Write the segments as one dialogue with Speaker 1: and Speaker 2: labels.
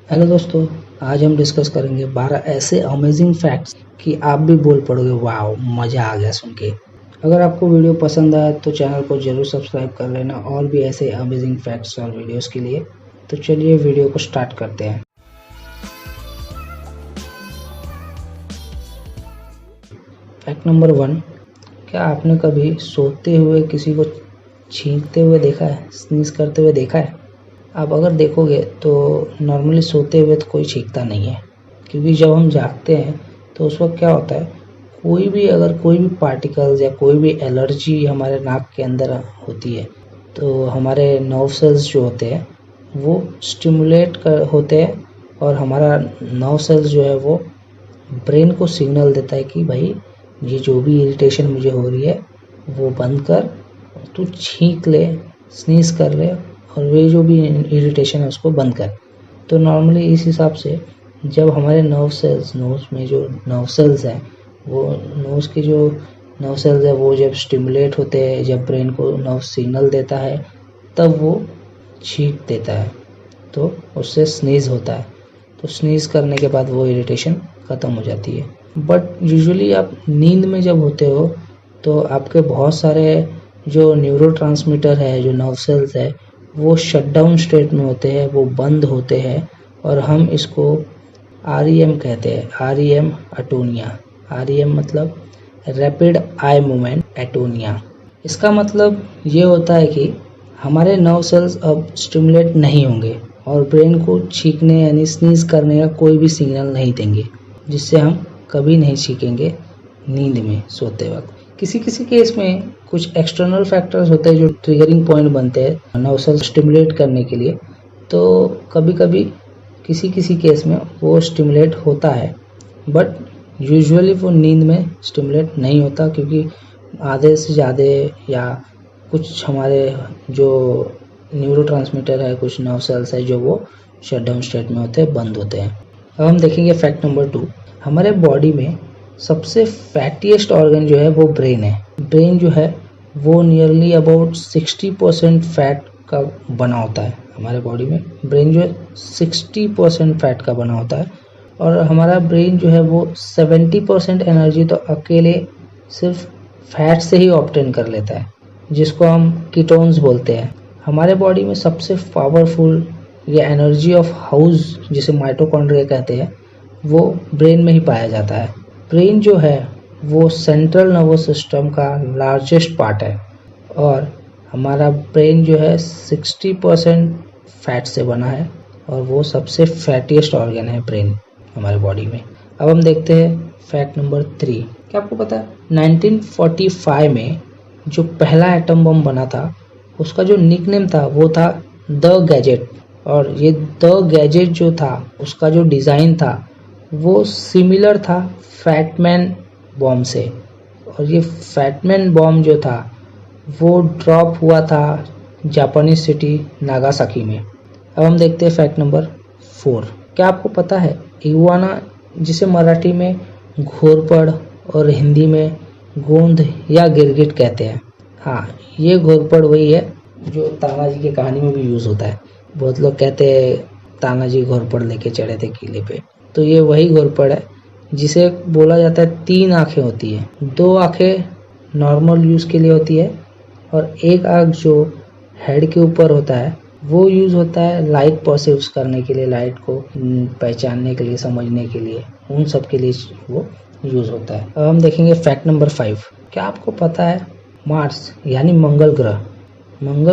Speaker 1: Hello दोस्तों, आज हम डिस्कस करेंगे 12 ऐसे अमेजिंग फैक्ट्स कि आप भी बोल पड़ोगे वाओ, मज़ा आ गया सुन के। अगर आपको वीडियो पसंद आया तो चैनल को जरूर सब्सक्राइब कर लेना और भी ऐसे अमेजिंग फैक्ट्स और वीडियोस के लिए। तो चलिए वीडियो को स्टार्ट करते हैं। फैक्ट नंबर 1, क्या आपने कभी सोते हुए किसी को छींकते हुए देखा है, स्नीज करते हुए देखा है? आप अगर देखोगे तो नॉर्मली सोते हुए तो कोई छींकता नहीं है, क्योंकि जब हम जागते हैं तो उस वक्त क्या होता है, कोई भी पार्टिकल्स या कोई भी एलर्जी हमारे नाक के अंदर होती है तो हमारे नर्व सेल्स जो होते हैं वो स्टिमुलेट होते हैं और हमारा नर्व सेल्स जो है वो ब्रेन को सिग्नल देता है कि भाई ये जो भी इरिटेशन मुझे हो रही है वो बंद कर, तू छींक ले, स्नीज कर ले और वे जो भी इरिटेशन है उसको बंद कर। तो नॉर्मली इस हिसाब से जब हमारे नोज़ में जो नर्व सेल्स हैं वो नोज़ के जो नर्व सेल्स है वो जब स्टिमुलेट होते हैं, जब ब्रेन को नर्व सिग्नल देता है तब वो छींक देता है, तो उससे स्नीज होता है। तो स्नीज करने के बाद वो इरिटेशन ख़त्म हो जाती है। बट यूजुअली आप नींद में जब होते हो तो आपके बहुत सारे जो न्यूरोट्रांसमीटर है, जो नर्व सेल्स है, वो शटडाउन स्टेट में होते हैं, वो बंद होते हैं और हम इसको REM कहते हैं, REM अटोनिया। REM मतलब रैपिड आई मूवमेंट एटोनिया। इसका मतलब ये होता है कि हमारे नर्व सेल्स अब स्टिमुलेट नहीं होंगे और ब्रेन को छींकने यानी स्नीज करने का कोई भी सिग्नल नहीं देंगे, जिससे हम कभी नहीं छींकेंगे नींद में सोते वक्त। किसी किसी केस में कुछ एक्सटर्नल फैक्टर्स होते हैं जो ट्रिगरिंग पॉइंट बनते हैं नर्व सेल स्टिमुलेट करने के लिए, तो कभी कभी किसी किसी केस में वो स्टिमुलेट होता है, बट यूजुअली वो नींद में स्टिमुलेट नहीं होता, क्योंकि आधे से ज़्यादा या कुछ हमारे जो न्यूरोट्रांसमीटर है, कुछ नर्व सेल्स है जो वो शटडाउन स्टेट में होते हैं, बंद होते हैं। अब हम देखेंगे फैक्ट नंबर 2। हमारे बॉडी में सबसे फैटीएस्ट ऑर्गन जो है वो ब्रेन है। ब्रेन जो है वो नियरली अबाउट 60% फैट का बना होता है। हमारे बॉडी में ब्रेन जो है 60% फैट का बना होता है और हमारा ब्रेन जो है वो 70% एनर्जी तो अकेले सिर्फ फैट से ही ऑब्टेन कर लेता है, जिसको हम कीटोन्स बोलते हैं। हमारे बॉडी में सबसे पावरफुल या एनर्जी ऑफ हाउस जिसे माइटोकॉन्ड्रिया कहते हैं वो ब्रेन में ही पाया जाता है। ब्रेन जो है वो सेंट्रल नर्वस सिस्टम का लार्जेस्ट पार्ट है और हमारा ब्रेन जो है 60% फैट से बना है और वो सबसे फैटीएस्ट ऑर्गन है ब्रेन हमारे बॉडी में। अब हम देखते हैं फैक्ट नंबर 3। क्या आपको पता है 1945 में जो पहला एटम बम बना था उसका जो निकनेम था वो था द गैजेट, और ये द गैजेट जो था उसका जो डिज़ाइन था वो सिमिलर था फैटमैन बॉम्ब से, और ये फैटमैन बॉम्ब जो था वो ड्रॉप हुआ था जापानी सिटी नागासाकी में। अब हम देखते हैं फैक्ट नंबर 4। क्या आपको पता है इग्वाना, जिसे मराठी में घोरपड़ और हिंदी में गोंद या गिरगिट कहते हैं, हाँ ये घोरपड़ वही है जो तानाजी की कहानी में भी यूज़ होता है। बहुत लोग कहते हैं तानाजी घोरपड़ लेके चढ़े थे किले पे, तो ये वही घोरपड़ है जिसे बोला जाता है 3 आँखें होती है। 2 आँखें नॉर्मल यूज़ के लिए होती है और एक आँख जो हेड के ऊपर होता है वो यूज़ होता है लाइट परसीव्स करने के लिए, लाइट को पहचानने के लिए, समझने के लिए, उन सब के लिए वो यूज़ होता है। अब हम देखेंगे फैक्ट नंबर 5। क्या आपको पता है मार्स यानी मंगल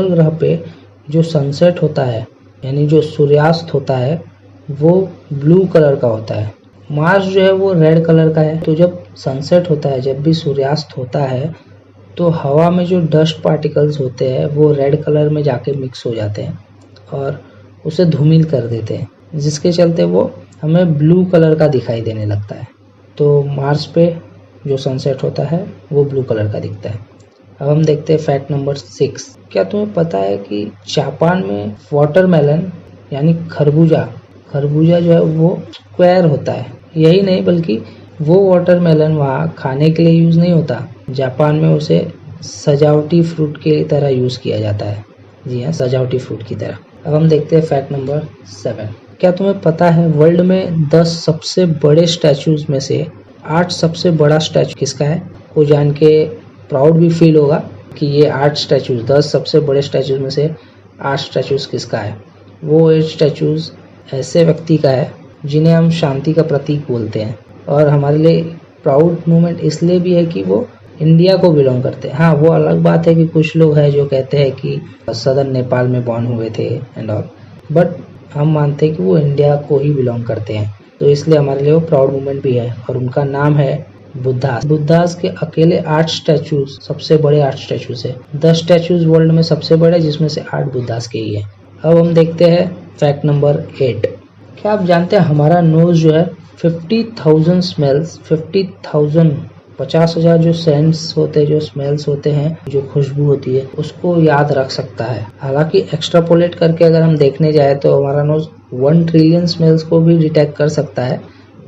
Speaker 1: ग्रह पे जो सनसेट होता है यानी जो सूर्यास्त होता है वो ब्लू कलर का होता है। मार्स जो है वो रेड कलर का है। तो जब सनसेट होता है, जब भी सूर्यास्त होता है, तो हवा में जो डस्ट पार्टिकल्स होते हैं वो रेड कलर में जाके मिक्स हो जाते हैं और उसे धूमिल कर देते हैं, जिसके चलते वो हमें ब्लू कलर का दिखाई देने लगता है। तो मार्स पे जो सनसेट होता है वो ब्लू कलर का दिखता है। अब हम देखते हैं फैक्ट नंबर 6। क्या तुम्हें पता है कि जापान में वाटरमेलन यानी खरबूजा जो है वो स्क्वायर होता है। यही नहीं बल्कि वो वाटरमेलन वहाँ खाने के लिए यूज़ नहीं होता, जापान में उसे सजावटी फ्रूट की तरह यूज़ किया जाता है। जी हाँ, सजावटी फ्रूट की तरह। अब हम देखते हैं फैक्ट नंबर 7। क्या तुम्हें पता है वर्ल्ड में 10 सबसे बड़े स्टैचूज में से 8 सबसे बड़ा स्टैचू किसका है? वो जान के प्राउड भी फील होगा कि ये 8 स्टैचूज 10 सबसे बड़े स्टैचूज में से 8 स्टैचूज किसका है? वो 8 स्टैचूज ऐसे व्यक्ति का है जिन्हें हम शांति का प्रतीक बोलते हैं, और हमारे लिए प्राउड मोमेंट इसलिए भी है कि वो इंडिया को बिलोंग करते हैं। हाँ, वो अलग बात है कि कुछ लोग हैं जो कहते हैं कि सदर्न नेपाल में बॉर्न हुए थे एंड ऑल, बट हम मानते हैं कि वो इंडिया को ही बिलोंग करते हैं, तो इसलिए हमारे लिए वो प्राउड मोमेंट भी है। और उनका नाम है बुद्धास। बुद्धास के अकेले 8 स्टैचूज सबसे बड़े 8 स्टैचूज है। 10 स्टैचूज वर्ल्ड में सबसे बड़े, जिसमें से 8 बुद्धास के ही है। अब हम देखते हैं फैक्ट नंबर 8। क्या आप जानते हैं हमारा नोज जो है 50,000 स्मेल्स 50,000 जो सेंट्स होते हैं, जो स्मेल्स होते हैं, जो खुशबू होती है, उसको याद रख सकता है। हालांकि एक्स्ट्रापोलेट करके अगर हम देखने जाए तो हमारा नोज 1 ट्रिलियन स्मेल्स को भी डिटेक्ट कर सकता है,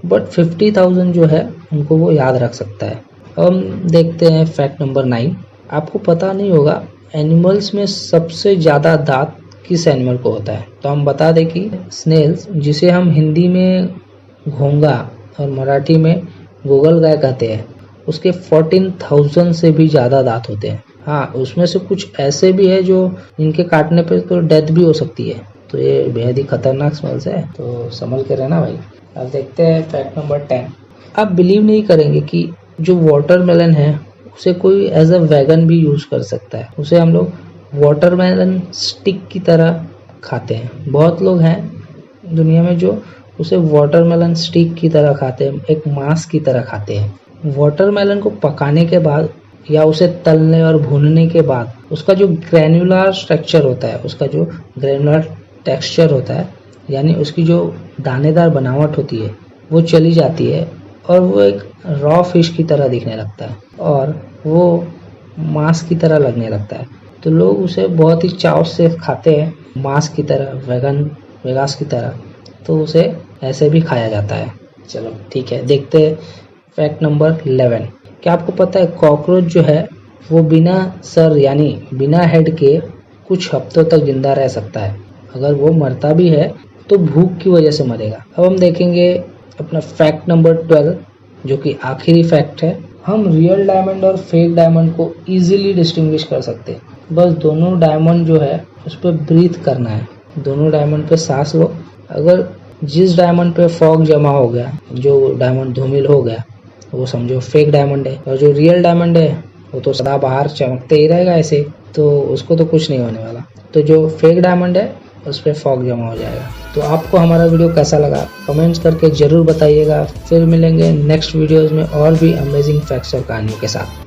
Speaker 1: बट 50,000 जो है उनको वो याद रख सकता है। अब हम देखते हैं फैक्ट नंबर 9। आपको पता नहीं होगा एनिमल्स में सबसे ज़्यादा दांत किस एनिमल को होता है? तो हम बता दें कि स्नेल्स, जिसे हम हिंदी में घोंगा और मराठी में गोगलगाय कहते हैं, उसके 14,000 से भी ज़्यादा दांत होते हैं। हाँ, उसमें से कुछ ऐसे भी है जो इनके काटने पे तो डेथ भी हो सकती है, तो ये बेहद ही खतरनाक स्मेल्स है, तो संभल के रहना भाई। अब देखते हैं फैक्ट नंबर 10। आप बिलीव नहीं करेंगे कि जो वाटरमेलन है उसे कोई एज अ वैगन भी यूज कर सकता है। उसे हम लोग वाटरमेलन स्टिक की तरह खाते हैं। बहुत लोग हैं दुनिया में जो उसे वाटरमेलन स्टिक की तरह खाते हैं, एक मांस की तरह खाते हैं। वाटरमेलन को पकाने के बाद या उसे तलने और भूनने के बाद उसका जो ग्रैन्युलर स्ट्रक्चर होता है, उसका जो ग्रैन्युलर टेक्सचर होता है, यानी उसकी जो दानेदार बनावट होती है, वो चली जाती है और वो एक रॉ फिश की तरह दिखने लगता है और वो मांस की तरह लगने लगता है। तो लोग उसे बहुत ही चाव से खाते हैं, मांस की तरह, वेगास की तरह, तो उसे ऐसे भी खाया जाता है। चलो ठीक है, देखते हैं फैक्ट नंबर 11। क्या आपको पता है कॉकरोच जो है वो बिना सर यानी बिना हेड के कुछ हफ्तों तक जिंदा रह सकता है। अगर वो मरता भी है तो भूख की वजह से मरेगा। अब हम देखेंगे अपना फैक्ट नंबर 12, जो कि आखिरी फैक्ट है। हम रियल डायमंड और फेक डायमंड को इजीली डिस्टिंग्विश कर सकते हैं। बस दोनों डायमंड जो है उस पर ब्रीथ करना है, दोनों डायमंड पे सांस लो। अगर जिस डायमंड पे फॉग जमा हो गया, जो डायमंड धूमिल हो गया, वो समझो फेक डायमंड है, और जो रियल डायमंड है वो तो सदा बाहर चमकते ही रहेगा ऐसे, तो उसको तो कुछ नहीं होने वाला। तो जो फेक डायमंड है उस पर फॉग जमा हो जाएगा। तो आपको हमारा वीडियो कैसा लगा कमेंट्स करके जरूर बताइएगा। फिर मिलेंगे नेक्स्ट वीडियोस में और भी अमेजिंग फैक्ट्स और कहानियों के साथ।